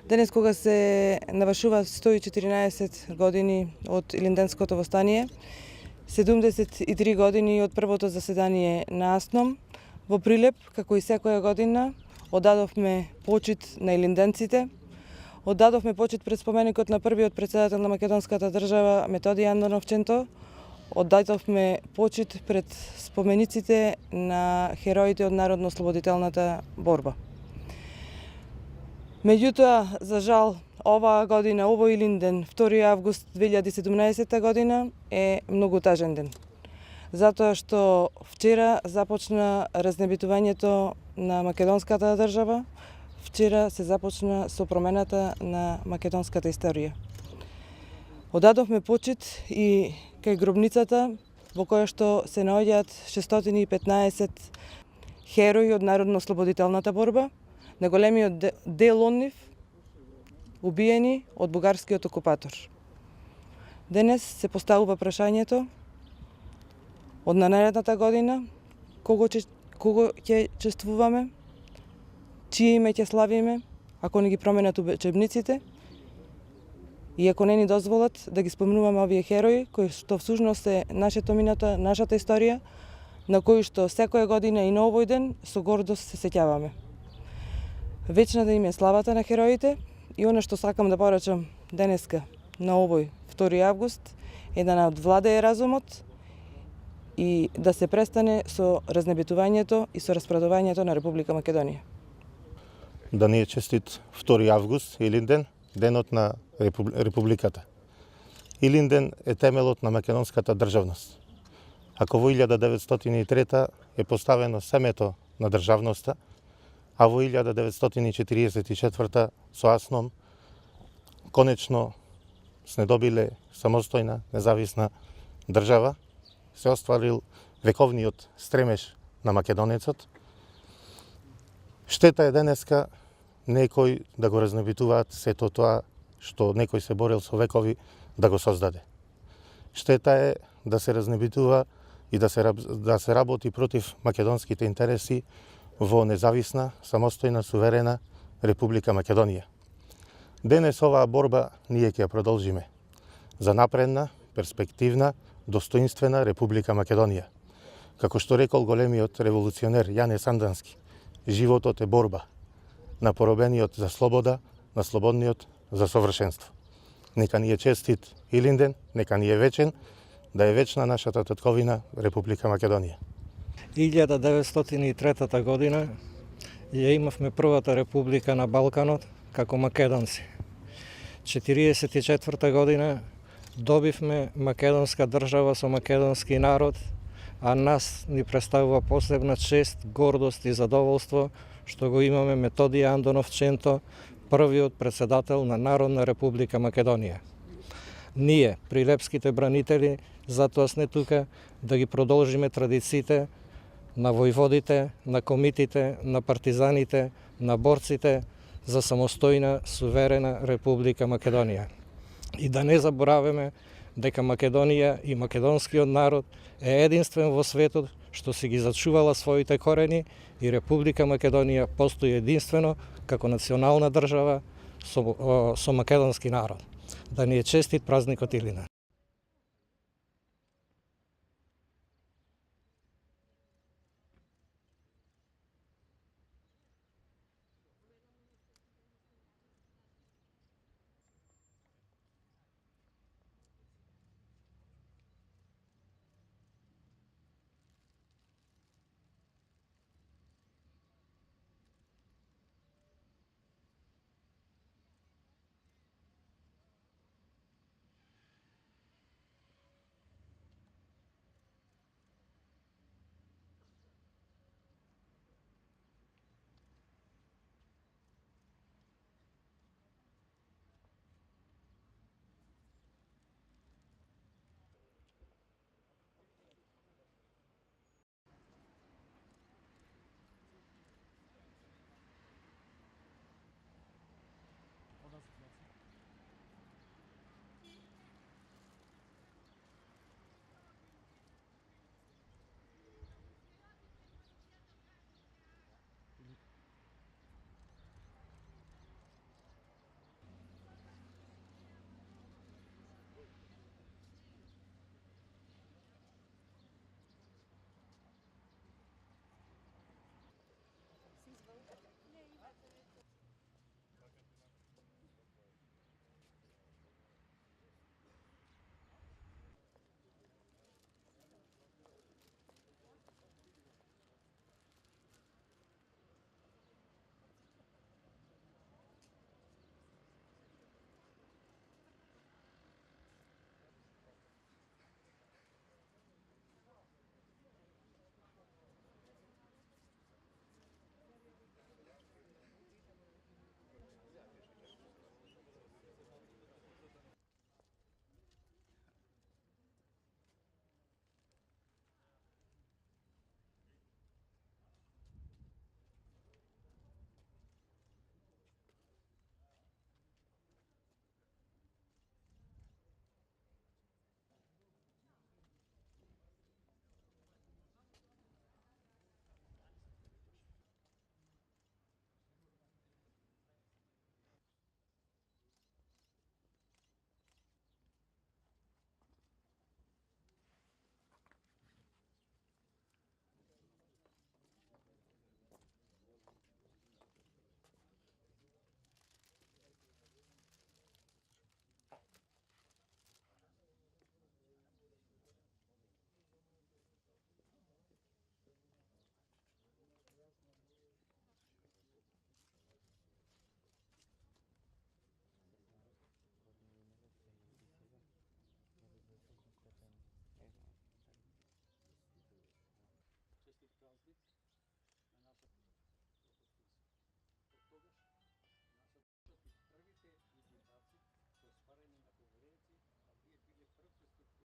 Денес кога се навршува 114 години од Илинденското востание, 73 години од првото заседание на АСНОМ, во Прилеп, како и секоја година, оддадовме почит на илинденците, оддадовме почит пред споменикот на првиот председател на македонската држава Методи Андонов Ченто, оддадовме почит пред спомениците на хероите од народно-ослободителната борба. Меѓутоа, за жал, оваа година, овој Илинден, 2 август 2017 година, е многу тажен ден. Затоа што вчера започна разнебитувањето на македонската држава, вчера се започна со промената на македонската историја. Одадовме почит и кај гробницата во која што се наоѓаат 615 херои од народно-ослободителната борба, најголемиот дел од нив убиени од бугарскиот окупатор. Денес се поставува прашањето од наредната година кого ќе чествуваме, чие име ќе славиме, ако не ги променат учебниците и ако не ни дозволат да ги спомнуваме овие херои, кои што всушност е нашето минато, нашата историја, на кои што секоја година и на овој ден со гордост се сеќаваме. Вечна да им е славата на хероите и она што сакам да порачам денеска на овој 2 август е да надвладее разумот и да се престане со разнебитувањето и со распредувањето на Република Македонија. Да ни е честит 2 август, Илинден, денот на Републиката. Илинден е темелот на македонската државност. Ако во 1903 е поставено семето на државноста, а во 1944 со АСНОМ конечно сме добиле самостојна, независна држава, се остварил вековниот стремеж на македонецот. Штета е денеска некој да го разнебитуваат сето тоа што некој се борил со векови да го создаде. Штета е да се разнебитува и да се работи против македонските интереси во независна, самостојна, суверена Република Македонија. Денес оваа борба ние ќе ја продолжиме за напредна, перспективна, достоинствена Република Македонија. Како што рекол големиот револуционер Јане Сандански, животот е борба на поробениот за слобода, на слободниот за совршенство. Нека ни е честит Илинден, нека ни е вечен, да е вечна нашата татковина Република Македонија. 1903 година ја имавме првата република на Балканот како македонци. 1944 година добивме македонска држава со македонски народ, а нас ни представува посебна чест, гордост и задоволство што го имаме Методија Андонов Ченто, првиот председател на Народна Република Македонија. Ние, прилепските бранители, затоа сме тука да ги продолжиме традициите на војводите, на комитите, на партизаните, на борците за самостојна, суверена Република Македонија. И да не забораваме дека Македонија и македонскиот народ е единствен во светот што си ги зачувала своите корени и Република Македонија постои единствено како национална држава со македонски народ. Да ни е честит празникот Илина.